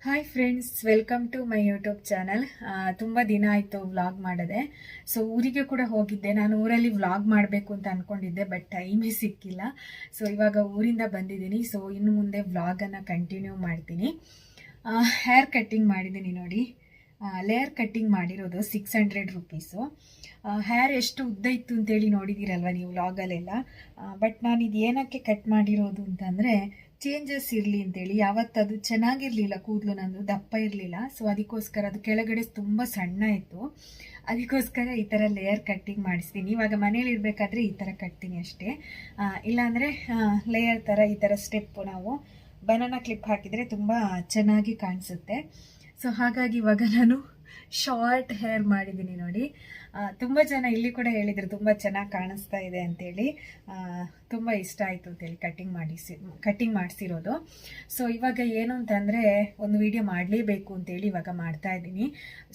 Hi friends, welcome to my YouTube channel. ತುಂಬ ದಿನ ಆಯಿತು ವ್ಲಾಗ್ ಮಾಡದೆ. ಸೊ ಊರಿಗೆ ಕೂಡ ಹೋಗಿದ್ದೆ. ನಾನು ಊರಲ್ಲಿ ವ್ಲಾಗ್ ಮಾಡಬೇಕು ಅಂತ ಅಂದ್ಕೊಂಡಿದ್ದೆ, ಬಟ್ ಟೈಮೇ ಸಿಕ್ಕಿಲ್ಲ. ಸೊ ಇವಾಗ ಊರಿಂದ ಬಂದಿದ್ದೀನಿ. ಸೊ ಇನ್ನು ಮುಂದೆ ವ್ಲಾಗನ್ನು ಕಂಟಿನ್ಯೂ ಮಾಡ್ತೀನಿ. ಹೇರ್ ಕಟ್ಟಿಂಗ್ ಮಾಡಿದ್ದೀನಿ ನೋಡಿ. ಲೇಯರ್ ಕಟ್ಟಿಂಗ್ ಮಾಡಿರೋದು 600 ರುಪೀಸು. ಹೇರ್ ಎಷ್ಟು ಉದ್ದ ಇತ್ತು ಅಂತೇಳಿ ನೋಡಿದ್ದೀರಲ್ವ ನೀವು ವ್ಲಾಗಲ್ಲೆಲ್ಲ. ಬಟ್ ನಾನು ಇದು ಏನಕ್ಕೆ ಕಟ್ ಮಾಡಿರೋದು ಅಂತಂದರೆ ಚೇಂಜಸ್ ಇರಲಿ ಅಂತೇಳಿ. ಯಾವತ್ತದು ಚೆನ್ನಾಗಿರಲಿಲ್ಲ, ಕೂದಲು ನಂದು ದಪ್ಪ ಇರಲಿಲ್ಲ. ಸೊ ಅದಕ್ಕೋಸ್ಕರ ಅದು ಕೆಳಗಡೆ ತುಂಬ ಸಣ್ಣ ಇತ್ತು. ಅದಕ್ಕೋಸ್ಕರ ಈ ಥರ ಲೇಯರ್ ಕಟ್ಟಿಂಗ್ ಮಾಡಿಸ್ತೀನಿ. ಇವಾಗ ಮನೇಲಿ ಇರಬೇಕಾದ್ರೆ ಈ ಥರ ಕಟ್ತೀನಿ ಅಷ್ಟೇ. ಇಲ್ಲಾಂದರೆ ಲೇಯರ್ ಥರ ಈ ಥರ ಸ್ಟೆಪ್ಪು ನಾವು ಬನಾನಾ ಕ್ಲಿಪ್ ಹಾಕಿದರೆ ತುಂಬ ಚೆನ್ನಾಗಿ ಕಾಣಿಸುತ್ತೆ. ಸೊ ಹಾಗಾಗಿ ಇವಾಗ ನಾನು ಶಾರ್ಟ್ ಹೇರ್ ಮಾಡಿದ್ದೀನಿ ನೋಡಿ. ತುಂಬ ಜನ ಇಲ್ಲಿ ಕೂಡ ಹೇಳಿದರು ತುಂಬ ಚೆನ್ನಾಗಿ ಕಾಣಿಸ್ತಾ ಇದೆ ಅಂತೇಳಿ. ತುಂಬ ಇಷ್ಟ ಆಯಿತು ಅಂತೇಳಿ ಕಟ್ಟಿಂಗ್ ಮಾಡಿಸಿರೋದು. ಸೊ ಇವಾಗ ಏನು ಅಂತಂದರೆ ಒಂದು ವಿಡಿಯೋ ಮಾಡಲೇಬೇಕು ಅಂತೇಳಿ ಇವಾಗ ಮಾಡ್ತಾ ಇದ್ದೀನಿ.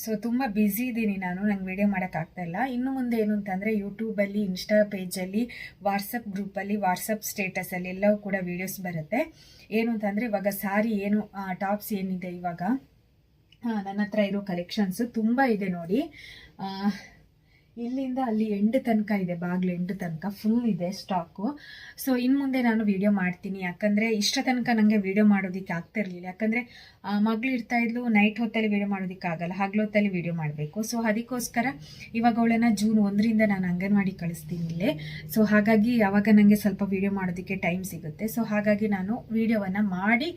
ಸೊ ತುಂಬ ಬ್ಯುಸಿ ಇದ್ದೀನಿ ನಾನು, ನಂಗೆ ವಿಡಿಯೋ ಮಾಡೋಕ್ಕಾಗ್ತಾಯಿಲ್ಲ. ಇನ್ನು ಮುಂದೆ ಏನು ಅಂತಂದರೆ ಯೂಟ್ಯೂಬಲ್ಲಿ, ಇನ್ಸ್ಟಾ ಪೇಜಲ್ಲಿ, ವಾಟ್ಸಪ್ ಗ್ರೂಪಲ್ಲಿ, ವಾಟ್ಸಪ್ ಸ್ಟೇಟಸಲ್ಲಿ ಎಲ್ಲವೂ ಕೂಡ ವೀಡಿಯೋಸ್ ಬರುತ್ತೆ. ಏನು ಅಂತಂದರೆ ಇವಾಗ ಸಾರಿ ಏನು ಟಾಪ್ಸ್ ಏನಿದೆ ಇವಾಗ ನನ್ನ ಹತ್ರ ಇರೋ ಕಲೆಕ್ಷನ್ಸು ತುಂಬ ಇದೆ ನೋಡಿ. ಇಲ್ಲಿಂದ ಅಲ್ಲಿ ಎಂಡ್ ತನಕ ಇದೆ, ಬಾಗಿಲು ಎಂಡ್ ತನಕ ಫುಲ್ ಇದೆ ಸ್ಟಾಕು. ಸೊ ಇನ್ನು ಮುಂದೆ ನಾನು ವಿಡಿಯೋ ಮಾಡ್ತೀನಿ. ಯಾಕಂದರೆ ಇಷ್ಟ ತನಕ ನನಗೆ ವಿಡಿಯೋ ಮಾಡೋದಕ್ಕೆ ಆಗ್ತಿರ್ಲಿಲ್ಲ. ಯಾಕಂದರೆ ಮಗಳು ಇರ್ತಾ ಇದ್ಲು, ನೈಟ್ ಹೊತ್ತಲ್ಲಿ ವಿಡಿಯೋ ಮಾಡೋದಕ್ಕಾಗಲ್ಲ, ಹಗಲೊತ್ತಲ್ಲಿ ವಿಡಿಯೋ ಮಾಡಬೇಕು. ಸೊ ಅದಕ್ಕೋಸ್ಕರ ಇವಾಗ ಅವಳನ್ನು ಜೂನ್ 1ರಿಂದ ನಾನು ಅಂಗನವಾಡಿ ಕಳಿಸ್ತೀನಿ ಇಲ್ಲೇ. ಸೊ ಹಾಗಾಗಿ ಆವಾಗ ನನಗೆ ಸ್ವಲ್ಪ ವಿಡಿಯೋ ಮಾಡೋದಕ್ಕೆ ಟೈಮ್ ಸಿಗುತ್ತೆ. ಸೊ ಹಾಗಾಗಿ ನಾನು ವಿಡಿಯೋವನ್ನು ಮಾಡಿ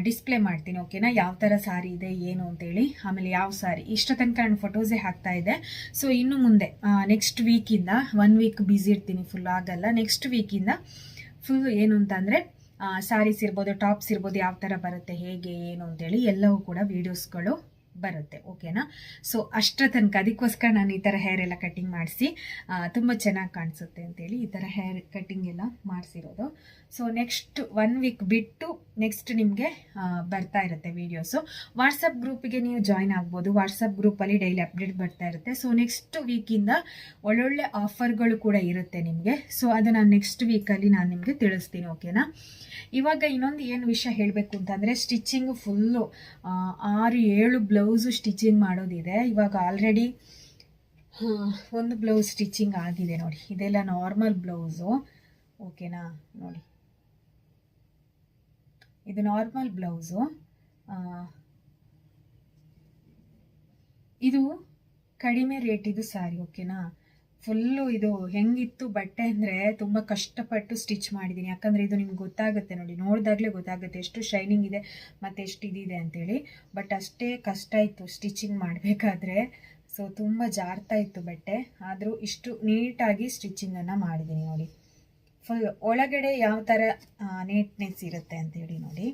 ಡಿಸ್ಪ್ಲೇ ಮಾಡ್ತೀನಿ, ಓಕೆನಾ? ಯಾವ ಥರ ಸಾರಿ ಇದೆ ಏನು ಅಂತೇಳಿ, ಆಮೇಲೆ ಯಾವ ಸಾರಿ ಇಷ್ಟ ತನಕ ನಾನು ಫೋಟೋಸೇ ಹಾಕ್ತಾ ಇದ್ದೆ. ಸೊ ಇನ್ನು ಮುಂದೆ ನೆಕ್ಸ್ಟ್ ವೀಕಿಂದ 1 ವೀಕ್ ಬ್ಯುಸಿ ಇರ್ತೀನಿ, ಫುಲ್ ಆಗಲ್ಲ. ನೆಕ್ಸ್ಟ್ ವೀಕಿಂದ ಫುಲ್ ಏನು ಅಂತಂದರೆ ಸಾರೀಸ್ ಇರ್ಬೋದು, ಟಾಪ್ಸ್ ಇರ್ಬೋದು, ಯಾವ ಥರ ಬರುತ್ತೆ, ಹೇಗೆ ಏನು ಅಂತೇಳಿ ಎಲ್ಲವೂ ಕೂಡ ವೀಡಿಯೋಸ್ಗಳು ಬರುತ್ತೆ, ಓಕೆನಾ? ಸೊ ಅಷ್ಟರ ತನಕ ಅದಕ್ಕೋಸ್ಕರ ನಾನು ಈ ಥರ ಹೇರ್ ಎಲ್ಲ ಕಟ್ಟಿಂಗ್ ಮಾಡಿಸಿ ತುಂಬ ಚೆನ್ನಾಗಿ ಕಾಣಿಸುತ್ತೆ ಅಂತೇಳಿ ಈ ಥರ ಹೇರ್ ಕಟ್ಟಿಂಗ್ ಎಲ್ಲ ಮಾಡಿಸಿರೋದು. ಸೊ ನೆಕ್ಸ್ಟ್ 1 ವೀಕ್ ಬಿಟ್ಟು ನೆಕ್ಸ್ಟ್ ನಿಮಗೆ ಬರ್ತಾ ಇರುತ್ತೆ ವೀಡಿಯೋಸು. ವಾಟ್ಸಪ್ ಗ್ರೂಪಿಗೆ ನೀವು ಜಾಯ್ನ್ ಆಗ್ಬೋದು. ವಾಟ್ಸಪ್ ಗ್ರೂಪಲ್ಲಿ ಡೈಲಿ ಅಪ್ಡೇಟ್ ಬರ್ತಾ ಇರುತ್ತೆ. ಸೊ ನೆಕ್ಸ್ಟ್ ವೀಕಿಂದ ಒಳ್ಳೊಳ್ಳೆ ಆಫರ್ಗಳು ಕೂಡ ಇರುತ್ತೆ ನಿಮಗೆ. ಸೊ ಅದು ನಾನು ನೆಕ್ಸ್ಟ್ ವೀಕಲ್ಲಿ ನಾನು ನಿಮಗೆ ತಿಳಿಸ್ತೀನಿ, ಓಕೆನಾ? ಇವಾಗ ಇನ್ನೊಂದು ಏನು ವಿಷಯ ಹೇಳಬೇಕು ಅಂತಂದರೆ ಸ್ಟಿಚ್ಚಿಂಗು ಫುಲ್ಲು 6-7 ಬ್ಲೌಸು ಸ್ಟಿಚಿಂಗ್ ಮಾಡೋದಿದೆ. ಇವಾಗ ಆಲ್ರೆಡಿ ಒಂದು ಬ್ಲೌಸ್ ಸ್ಟಿಚಿಂಗ್ ಆಗಿದೆ ನೋಡಿ. ಇದೆಲ್ಲ ನಾರ್ಮಲ್ ಬ್ಲೌಸು, ಓಕೆನಾ? ನೋಡಿ, ಇದು ನಾರ್ಮಲ್ ಬ್ಲೌಸು. ಇದು ಕಡಿಮೆ ರೇಟಿದು ಸ್ಯಾರಿ, ಓಕೆನಾ? ಫುಲ್ಲು ಇದು ಹೆಂಗಿತ್ತು ಬಟ್ಟೆ ಅಂದರೆ ತುಂಬ ಕಷ್ಟಪಟ್ಟು ಸ್ಟಿಚ್ ಮಾಡಿದ್ದೀನಿ. ಯಾಕಂದರೆ ಇದು ನಿಮ್ಗೆ ಗೊತ್ತಾಗುತ್ತೆ ನೋಡಿ, ನೋಡಿದಾಗಲೇ ಗೊತ್ತಾಗುತ್ತೆ ಎಷ್ಟು ಶೈನಿಂಗ್ ಇದೆ ಮತ್ತು ಎಷ್ಟು ಇದಿದೆ ಅಂತೇಳಿ. ಬಟ್ ಅಷ್ಟೇ ಕಷ್ಟ ಇತ್ತು ಸ್ಟಿಚಿಂಗ್ ಮಾಡಬೇಕಾದ್ರೆ. ಸೊ ತುಂಬ ಜಾರ್ತಾ ಇತ್ತು ಬಟ್ಟೆ, ಆದರೂ ಇಷ್ಟು ನೀಟಾಗಿ ಸ್ಟಿಚಿಂಗನ್ನು ಮಾಡಿದ್ದೀನಿ ನೋಡಿ. ಫುಲ್ ಒಳಗಡೆ ಯಾವ ಥರ ನೀಟ್ನೆಸ್ ಇರುತ್ತೆ ಅಂತೇಳಿ ನೋಡಿ,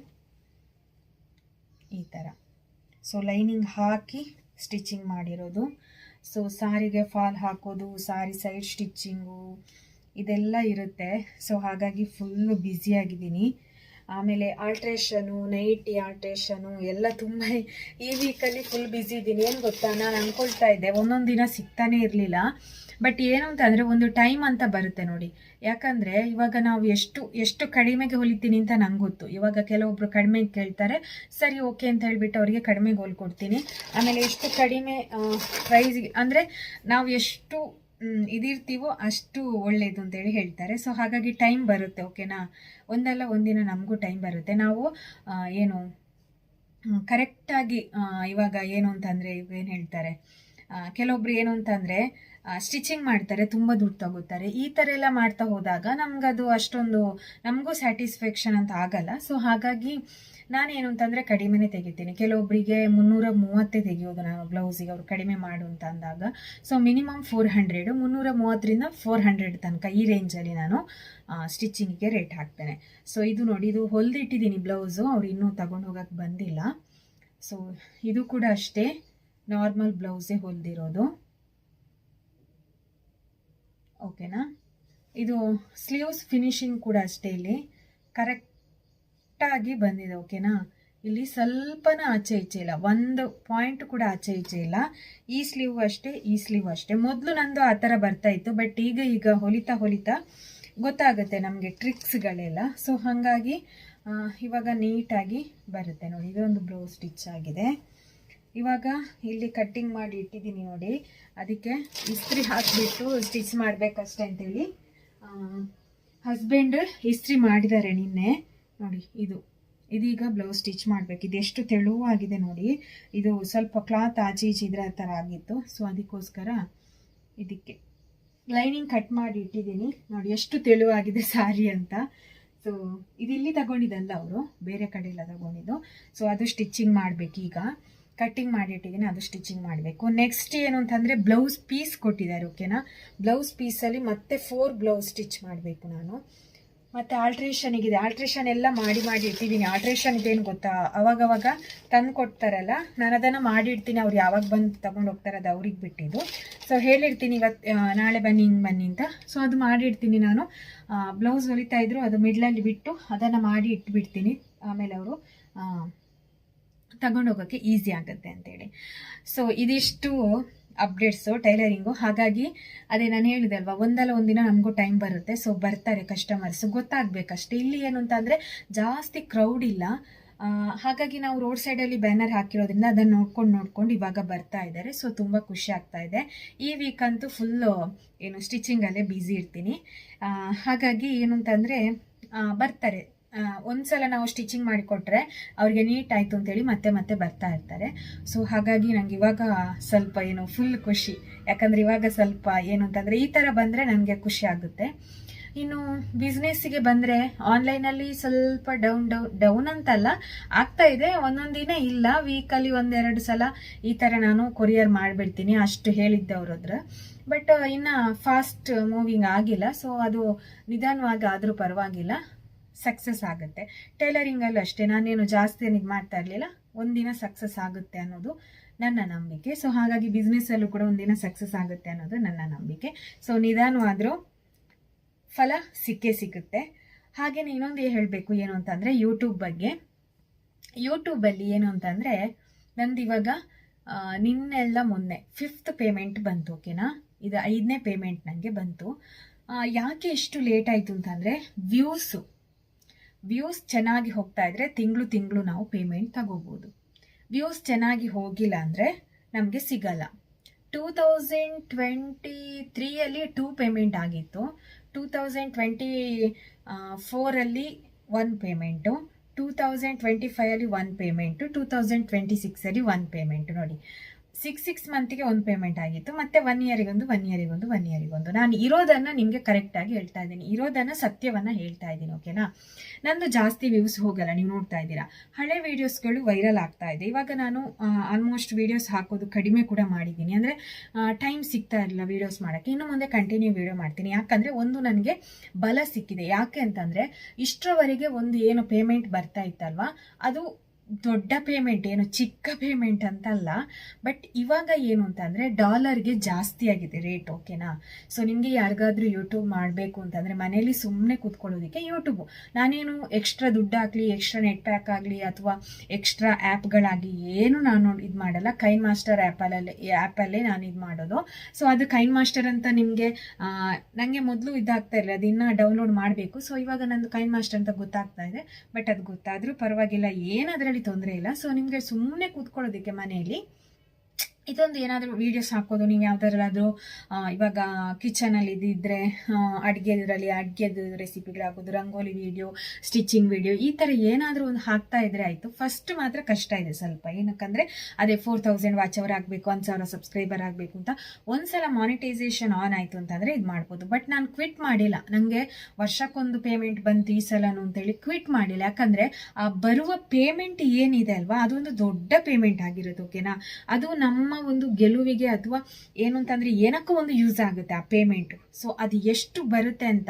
ಈ ಥರ. ಸೊ ಲೈನಿಂಗ್ ಹಾಕಿ ಸ್ಟಿಚಿಂಗ್ ಮಾಡಿರೋದು. ಸೊ ಸಾರಿಗೆ ಫಾಲ್ ಹಾಕೋದು, ಸಾರಿ ಸೈಡ್ ಸ್ಟಿಚ್ಚಿಂಗು ಇದೆಲ್ಲ ಇರುತ್ತೆ. ಸೊ ಹಾಗಾಗಿ ಫುಲ್ಲು ಬ್ಯುಸಿಯಾಗಿದ್ದೀನಿ. ಆಮೇಲೆ ಆಲ್ಟ್ರೇಷನು, ನೈಟಿ ಆಲ್ಟ್ರೇಷನು ಎಲ್ಲ ತುಂಬ ಈ ವೀಕಲ್ಲಿ ಫುಲ್ ಬ್ಯುಸಿ ಇದ್ದೀನಿ. ಏನು ಗೊತ್ತಾ, ನಾನು ಅಂದ್ಕೊಳ್ತಾ ಇದ್ದೆ ಒಂದೊಂದು ದಿನ ಸಿಗ್ತಾನೆ ಇರಲಿಲ್ಲ. ಬಟ್ ಏನು ಅಂತಂದರೆ ಒಂದು ಟೈಮ್ ಅಂತ ಬರುತ್ತೆ ನೋಡಿ. ಯಾಕಂದರೆ ಇವಾಗ ನಾವು ಎಷ್ಟು ಕಡಿಮೆಗೆ ಹೊಲಿತೀನಿ ಅಂತ ನಂಗೆ ಗೊತ್ತು. ಇವಾಗ ಕೆಲವೊಬ್ರು ಕಡಿಮೆಗೆ ಕೇಳ್ತಾರೆ, ಸರಿ ಓಕೆ ಅಂತ ಹೇಳಿಬಿಟ್ಟು ಅವರಿಗೆ ಕಡಿಮೆಗೆ ಹೊಲ್ಕೊಡ್ತೀನಿ. ಆಮೇಲೆ ಎಷ್ಟು ಕಡಿಮೆ ಪ್ರೈಸ್ಗೆ ಅಂದರೆ ನಾವು ಎಷ್ಟು ಇದಿರ್ತೀವೋ ಅಷ್ಟು ಒಳ್ಳೆಯದು ಅಂತೇಳಿ ಹೇಳ್ತಾರೆ. ಸೊ ಹಾಗಾಗಿ ಟೈಮ್ ಬರುತ್ತೆ, ಓಕೆನಾ? ಒಂದಲ್ಲ ಒಂದಿನ ನಮಗೂ ಟೈಮ್ ಬರುತ್ತೆ. ನಾವು ಏನು ಕರೆಕ್ಟಾಗಿ ಇವಾಗ ಏನು ಅಂತಂದರೆ ಏನು ಹೇಳ್ತಾರೆ, ಕೆಲವೊಬ್ರು ಏನು ಅಂತಂದರೆ ಸ್ಟಿಚಿಂಗ್ ಮಾಡ್ತಾರೆ, ತುಂಬ ದುಡ್ಡು ತಗೋತಾರೆ. ಈ ಥರ ಎಲ್ಲ ಮಾಡ್ತಾ ಹೋದಾಗ ನಮಗದು ಅಷ್ಟೊಂದು ನಮಗೂ ಸ್ಯಾಟಿಸ್ಫ್ಯಾಕ್ಷನ್ ಅಂತ ಆಗಲ್ಲ. ಸೊ ಹಾಗಾಗಿ ನಾನೇನು ಅಂತಂದರೆ ಕಡಿಮೆನೇ ತೆಗಿತೀನಿ. ಕೆಲವೊಬ್ಬರಿಗೆ 330 ತೆಗೆಯೋದು ನಾನು ಬ್ಲೌಸಿಗೆ, ಅವ್ರು ಕಡಿಮೆ ಮಾಡು ಅಂತ ಅಂದಾಗ. ಸೊ ಮಿನಿಮಮ್ 400, 330ರಿಂದ 400 ತನಕ ಈ ರೇಂಜಲ್ಲಿ ನಾನು ಸ್ಟಿಚಿಂಗಿಗೆ ರೇಟ್ ಹಾಕ್ತೇನೆ. ಸೊ ಇದು ನೋಡಿ, ಇದು ಹೊಲಿದಿಟ್ಟಿದ್ದೀನಿ ಬ್ಲೌಸು, ಅವ್ರು ಇನ್ನೂ ತಗೊಂಡು ಹೋಗೋಕ್ಕೆ ಬಂದಿಲ್ಲ. ಸೊ ಇದು ಕೂಡ ಅಷ್ಟೇ ನಾರ್ಮಲ್ ಬ್ಲೌಸೇ ಹೊಲಿದಿರೋದು, ಓಕೆನಾ? ಇದು ಸ್ಲೀವ್ಸ್ ಫಿನಿಶಿಂಗ್ ಕೂಡ ಅಷ್ಟೇ ಇಲ್ಲಿ ಕರೆಕ್ಟಾಗಿ ಬಂದಿದೆ, ಓಕೆನಾ? ಇಲ್ಲಿ ಸ್ವಲ್ಪನ ಆಚೆ ಈಚೆ ಇಲ್ಲ, ಒಂದು ಪಾಯಿಂಟ್ ಕೂಡ ಆಚೆ ಈಚೆ ಇಲ್ಲ. ಈ ಸ್ಲೀವ್ ಅಷ್ಟೇ, ಈ ಸ್ಲೀವ್ ಅಷ್ಟೇ. ಮೊದಲು ನಂದು ಆ ಥರ ಬರ್ತಾ ಇತ್ತು, ಬಟ್ ಈಗ ಹೊಲಿತಾ ಗೊತ್ತಾಗುತ್ತೆ ನಮಗೆ ಟ್ರಿಕ್ಸ್ಗಳೆಲ್ಲ. ಸೊ ಹಾಗಾಗಿ ಇವಾಗ ನೀಟಾಗಿ ಬರುತ್ತೆ ನೋಡಿ. ಇದೊಂದು ಬ್ಲೌಸ್ ಸ್ಟಿಚ್ ಆಗಿದೆ. ಇವಾಗ ಇಲ್ಲಿ ಕಟ್ಟಿಂಗ್ ಮಾಡಿ ಇಟ್ಟಿದ್ದೀನಿ ನೋಡಿ, ಅದಕ್ಕೆ ಇಸ್ತ್ರಿ ಹಾಕಿಬಿಟ್ಟು ಸ್ಟಿಚ್ ಮಾಡಬೇಕಷ್ಟೆ ಅಂತೇಳಿ ಹಸ್ಬೆಂಡ್ ಇಸ್ತ್ರಿ ಮಾಡಿದ್ದಾರೆ ನಿನ್ನೆ ನೋಡಿ. ಇದೀಗ ಬ್ಲೌಸ್ ಸ್ಟಿಚ್ ಮಾಡಬೇಕು. ಇದೆಷ್ಟು ತೆಳುವಾಗಿದೆ ನೋಡಿ. ಇದು ಸ್ವಲ್ಪ ಕ್ಲಾತ್ ಆಚೆ ಈಚೆ ಇದ್ರ ಥರ ಆಗಿತ್ತು. ಸೊ ಅದಕ್ಕೋಸ್ಕರ ಇದಕ್ಕೆ ಲೈನಿಂಗ್ ಕಟ್ ಮಾಡಿ ಇಟ್ಟಿದ್ದೀನಿ ನೋಡಿ, ಎಷ್ಟು ತೆಳುವಾಗಿದೆ ಸ್ಯಾರಿ ಅಂತ. ಸೊ ಇಲ್ಲಿ ತಗೊಂಡಿದ್ದಲ್ಲ, ಅವರು ಬೇರೆ ಕಡೆ ಎಲ್ಲ ತಗೊಂಡಿದ್ದು. ಸೊ ಅದು ಸ್ಟಿಚಿಂಗ್ ಮಾಡಬೇಕು. ಈಗ ಕಟ್ಟಿಂಗ್ ಮಾಡಿಟ್ಟಿದ್ದೀನಿ, ಅದು ಸ್ಟಿಚಿಂಗ್ ಮಾಡಬೇಕು. ನೆಕ್ಸ್ಟ್ ಏನು ಅಂತಂದರೆ ಬ್ಲೌಸ್ ಪೀಸ್ ಕೊಟ್ಟಿದ್ದಾರೆ ಓಕೆನಾ. ಬ್ಲೌಸ್ ಪೀಸಲ್ಲಿ ಮತ್ತೆ 4 ಬ್ಲೌಸ್ ಸ್ಟಿಚ್ ಮಾಡಬೇಕು ನಾನು. ಮತ್ತು ಆಲ್ಟ್ರೇಷನಿಗಿದೆ, ಆಲ್ಟ್ರೇಷನ್ ಎಲ್ಲ ಮಾಡಿ ಇಟ್ಟಿದ್ದೀನಿ. ಆಲ್ಟ್ರೇಷನ್ ಇದೇನು ಗೊತ್ತಾ, ಅವಾಗವಾಗ ತಂದು ಕೊಡ್ತಾರಲ್ಲ, ನಾನು ಅದನ್ನು ಮಾಡಿಡ್ತೀನಿ. ಅವ್ರು ಯಾವಾಗ ಬಂದು ತೊಗೊಂಡು ಹೋಗ್ತಾರೆ ಅದು ಅವ್ರಿಗೆ ಬಿಟ್ಟಿದ್ದು. ಸೊ ಹೇಳಿರ್ತೀನಿ ಇವತ್ತು ನಾಳೆ ಬನ್ನಿ ಹಿಂಗೆ ಬನ್ನಿ ಅಂತ. ಸೊ ಅದು ಮಾಡಿಡ್ತೀನಿ ನಾನು. ಬ್ಲೌಸ್ ಹೊಲಿತಾ ಇದ್ರು, ಅದು ಮಿಡ್ಲಲ್ಲಿ ಬಿಟ್ಟು ಅದನ್ನು ಮಾಡಿ ಇಟ್ಬಿಡ್ತೀನಿ. ಆಮೇಲೆ ಅವರು ತಗೊಂಡೋಗೋಕ್ಕೆ ಈಸಿ ಆಗುತ್ತೆ ಅಂತೇಳಿ. ಸೊ ಇದಿಷ್ಟು ಅಪ್ಡೇಟ್ಸು ಟೈಲರಿಂಗು. ಹಾಗಾಗಿ ಅದೇ ನಾನು ಹೇಳಿದೆ ಅಲ್ವಾ, ಒಂದಲ್ಲ ಒಂದಿನ ನಮಗೂ ಟೈಮ್ ಬರುತ್ತೆ. ಸೊ ಬರ್ತಾರೆ ಕಸ್ಟಮರ್ಸ್, ಗೊತ್ತಾಗಬೇಕಷ್ಟೇ. ಇಲ್ಲಿ ಏನು ಅಂತಂದರೆ ಜಾಸ್ತಿ ಕ್ರೌಡ್ ಇಲ್ಲ. ಹಾಗಾಗಿ ನಾವು ರೋಡ್ ಸೈಡಲ್ಲಿ ಬ್ಯಾನರ್ ಹಾಕಿರೋದ್ರಿಂದ ಅದನ್ನು ನೋಡ್ಕೊಂಡು ಇವಾಗ ಬರ್ತಾ ಇದ್ದಾರೆ. ಸೊ ತುಂಬ ಖುಷಿ ಆಗ್ತಾ ಇದೆ. ಈ ವೀಕ್ ಅಂತೂ ಫುಲ್ಲು ಸ್ಟಿಚಿಂಗಲ್ಲೇ ಬ್ಯುಸಿ ಇರ್ತೀನಿ. ಹಾಗಾಗಿ ಏನು ಅಂತಂದರೆ ಬರ್ತಾರೆ. ಒಂದ್ಸಲ ನಾವು ಸ್ಟಿಚಿಂಗ್ ಮಾಡಿಕೊಟ್ರೆ ಅವ್ರಿಗೆ ನೀಟ್ ಆಯಿತು ಅಂತೇಳಿ ಮತ್ತೆ ಬರ್ತಾ ಇರ್ತಾರೆ. ಸೊ ಹಾಗಾಗಿ ನಂಗೆ ಇವಾಗ ಸ್ವಲ್ಪ ಫುಲ್ ಖುಷಿ. ಯಾಕಂದರೆ ಇವಾಗ ಸ್ವಲ್ಪ ಏನು ಅಂತಂದರೆ ಈ ಥರ ಬಂದರೆ ನನಗೆ ಖುಷಿ ಆಗುತ್ತೆ. ಇನ್ನು ಬಿಸ್ನೆಸ್ಸಿಗೆ ಬಂದರೆ ಆನ್ಲೈನಲ್ಲಿ ಸ್ವಲ್ಪ ಡೌನ್ ಅಂತಲ್ಲ, ಆಗ್ತಾ ಇದೆ. ಒಂದೊಂದು ದಿನ ಇಲ್ಲ, ವೀಕಲ್ಲಿ 1-2 ಸಲ ಈ ಥರ ನಾನು ಕೊರಿಯರ್ ಮಾಡಿಬಿಡ್ತೀನಿ, ಅಷ್ಟು ಹೇಳಿದ್ದೆ ಅವ್ರ ಹತ್ರ. ಬಟ್ ಇನ್ನು ಫಾಸ್ಟ್ ಮೂವಿಂಗ್ ಆಗಿಲ್ಲ. ಸೊ ಅದು ನಿಧಾನವಾಗಿ ಆದರೂ ಪರವಾಗಿಲ್ಲ, ಸಕ್ಸಸ್ ಆಗುತ್ತೆ. ಟೈಲರಿಂಗಲ್ಲೂ ಅಷ್ಟೇ, ನಾನೇನು ಜಾಸ್ತಿ ಇದು ಮಾಡ್ತಾ ಇರಲಿಲ್ಲ. ಒಂದಿನ ಸಕ್ಸಸ್ ಆಗುತ್ತೆ ಅನ್ನೋದು ನನ್ನ ನಂಬಿಕೆ. ಸೊ ಹಾಗಾಗಿ ಬಿಸ್ನೆಸ್ಸಲ್ಲೂ ಕೂಡ ಒಂದಿನ ಸಕ್ಸಸ್ ಆಗುತ್ತೆ ಅನ್ನೋದು ನನ್ನ ನಂಬಿಕೆ. ಸೊ ನಿಧಾನವಾದರೂ ಫಲ ಸಿಗುತ್ತೆ. ಹಾಗೆಯೇ ಇನ್ನೊಂದು ಹೇಳಬೇಕು ಏನು ಅಂತಂದರೆ ಯೂಟ್ಯೂಬ್ ಬಗ್ಗೆ. ಯೂಟ್ಯೂಬಲ್ಲಿ ಏನು ಅಂತಂದರೆ ನಂದು ಇವಾಗ ನಿನ್ನೆಲ್ಲ ಮೊನ್ನೆ 5th ಪೇಮೆಂಟ್ ಬಂತು ಓಕೆನಾ. ಇದು 5ನೇ ಪೇಮೆಂಟ್ ನನಗೆ ಬಂತು. ಯಾಕೆ ಇಷ್ಟು ಲೇಟ್ ಆಯಿತು ಅಂತಂದರೆ ವ್ಯೂಸ್ ಚೆನ್ನಾಗಿ ಹೋಗ್ತಾ ಇದ್ರೆ ತಿಂಗಳು ನಾವು ಪೇಮೆಂಟ್ ತಗೋಬೋದು. ವ್ಯೂಸ್ ಚೆನ್ನಾಗಿ ಹೋಗಿಲ್ಲ ಅಂದರೆ ನಮಗೆ ಸಿಗಲ್ಲ. 2023 2 ಪೇಮೆಂಟ್ ಆಗಿತ್ತು. 2024 1 ಪೇಮೆಂಟು, 2025 1 ಪೇಮೆಂಟು, 2026 1 ಪೇಮೆಂಟು ನೋಡಿ. 6 ಮಂತಿಗೆ 1 ಪೇಮೆಂಟ್ ಆಗಿತ್ತು. ಮತ್ತೆ 1 ಇಯರಿಗೊಂದು. ನಾನು ಇರೋದನ್ನು ನಿಮಗೆ ಕರೆಕ್ಟಾಗಿ ಹೇಳ್ತಾ ಇದ್ದೀನಿ, ಇರೋದನ್ನು ಸತ್ಯವನ್ನು ಹೇಳ್ತಾ ಇದ್ದೀನಿ ಓಕೆನಾ. ನಂದು ಜಾಸ್ತಿ ವ್ಯೂಸ್ ಹೋಗಲ್ಲ, ನೀವು ನೋಡ್ತಾ ಇದ್ದೀರಾ. ಹಳೆ ವೀಡಿಯೋಸ್ಗಳು ವೈರಲ್ ಆಗ್ತಾ ಇದೆ. ಇವಾಗ ನಾನು ಆಲ್ಮೋಸ್ಟ್ ವೀಡಿಯೋಸ್ ಹಾಕೋದು ಕಡಿಮೆ ಕೂಡ ಮಾಡಿದ್ದೀನಿ. ಅಂದರೆ ಟೈಮ್ ಸಿಗ್ತಾ ಇರಲಿಲ್ಲ ವೀಡಿಯೋಸ್ ಮಾಡೋಕ್ಕೆ. ಇನ್ನು ಮುಂದೆ ಕಂಟಿನ್ಯೂ ವೀಡಿಯೋ ಮಾಡ್ತೀನಿ. ಯಾಕಂದರೆ ಒಂದು ನನಗೆ ಬಲ ಸಿಕ್ಕಿದೆ. ಯಾಕೆ ಅಂತಂದರೆ ಇಷ್ಟರವರೆಗೆ ಒಂದು ಏನು ಪೇಮೆಂಟ್ ಬರ್ತಾ ಇತ್ತಲ್ವಾ, ಅದು ದೊಡ್ಡ ಪೇಮೆಂಟ್, ಏನು ಚಿಕ್ಕ ಪೇಮೆಂಟ್ ಅಂತಲ್ಲ. ಬಟ್ ಇವಾಗ ಏನು ಅಂತಂದರೆ ಡಾಲರ್ಗೆ ಜಾಸ್ತಿ ಆಗಿದೆ ರೇಟ್ ಓಕೆನಾ. ಸೊ ನಿಮಗೆ ಯಾರಿಗಾದ್ರೂ ಯೂಟ್ಯೂಬ್ ಮಾಡಬೇಕು ಅಂತಂದರೆ ಮನೇಲಿ ಸುಮ್ಮನೆ ಕೂತ್ಕೊಳ್ಳೋದಕ್ಕೆ ಯೂಟ್ಯೂಬು, ನಾನೇನು ಎಕ್ಸ್ಟ್ರಾ ದುಡ್ಡು ಹಾಕಲಿ, ಎಕ್ಸ್ಟ್ರಾ ನೆಟ್ ಪ್ಯಾಕ್ ಆಗಲಿ ಅಥವಾ ಎಕ್ಸ್ಟ್ರಾ ಆ್ಯಪ್ಗಳಾಗಲಿ ಏನು ನಾನು ಇದು ಮಾಡಲ್ಲ. ಕೈನ್ ಮಾಸ್ಟರ್ ಆ್ಯಪಲ್ಲೇ ನಾನು ಇದು ಮಾಡೋದು. ಸೊ ಅದು ಕೈನ್ ಮಾಸ್ಟರ್ ಅಂತ ನಿಮಗೆ ನನಗೆ ಮೊದಲು ಇದಾಗ್ತಾ ಇರಲಿಲ್ಲ, ಅದನ್ನು ಡೌನ್ಲೋಡ್ ಮಾಡಬೇಕು. ಸೊ ಇವಾಗ ನಂದು ಕೈನ್ ಮಾಸ್ಟರ್ ಅಂತ ಗೊತ್ತಾಗ್ತಾ ಇದೆ. ಬಟ್ ಅದು ಗೊತ್ತಾದರೂ ಪರವಾಗಿಲ್ಲ, ಏನಾದ್ರಲ್ಲಿ ತೊಂದರೆ ಇಲ್ಲ. ಸೊ ನಿಮಗೆ ಸುಮ್ಮನೆ ಕೂತ್ಕೊಳ್ಳೋದಕ್ಕೆ ಮನೆಯಲ್ಲಿ ಇದೊಂದು ಏನಾದರೂ ವೀಡಿಯೋಸ್ ಹಾಕೋದು, ನೀವು ಯಾವುದಾದ್ರೂ ಇವಾಗ ಕಿಚನಲ್ಲಿ ಇದ್ದಿದ್ರೆ ಅಡುಗೆದ್ರಲ್ಲಿ ಅಡುಗೆದು ರೆಸಿಪಿಗಳಾಗೋದು, ರಂಗೋಲಿ ವೀಡಿಯೋ, ಸ್ಟಿಚಿಂಗ್ ವೀಡಿಯೋ, ಈ ಥರ ಏನಾದರೂ ಒಂದು ಹಾಕ್ತಾ ಇದ್ರೆ ಆಯಿತು. ಫಸ್ಟ್ ಮಾತ್ರ ಕಷ್ಟ ಇದೆ ಸ್ವಲ್ಪ, ಏನಕ್ಕಂದರೆ ಅದೇ 4000 ವಾಚ್ ಅವರ್ ಆಗಬೇಕು, 1000 ಸಬ್ಸ್ಕ್ರೈಬರ್ ಆಗಬೇಕು ಅಂತ. ಒಂದ್ಸಲ ಮಾನಿಟೈಸೇಷನ್ ಆನ್ ಆಯಿತು ಅಂತಂದರೆ ಇದು ಮಾಡ್ಬೋದು. ಬಟ್ ನಾನು ಕ್ವಿಟ್ ಮಾಡಿಲ್ಲ, ನನಗೆ ವರ್ಷಕ್ಕೊಂದು ಪೇಮೆಂಟ್ ಬಂತು ಈ ಸಲನು ಅಂತೇಳಿ ಕ್ವಿಟ್ ಮಾಡಿಲ್ಲ. ಯಾಕಂದರೆ ಆ ಬರುವ ಪೇಮೆಂಟ್ ಏನಿದೆ ಅಲ್ವಾ, ಅದೊಂದು ದೊಡ್ಡ ಪೇಮೆಂಟ್ ಆಗಿರೋದು ಓಕೆನಾ. ಅದು ನಮ್ಮ ಒಂದು ಗೆಲುವಿಗೆ ಅಥವಾ ಏನು ಅಂತಂದ್ರೆ ಏನಕ್ಕೂ ಒಂದು ಯೂಸ್ ಆಗುತ್ತೆ ಆ ಪೇಮೆಂಟ್. ಸೊ ಅದು ಎಷ್ಟು ಬರುತ್ತೆ ಅಂತ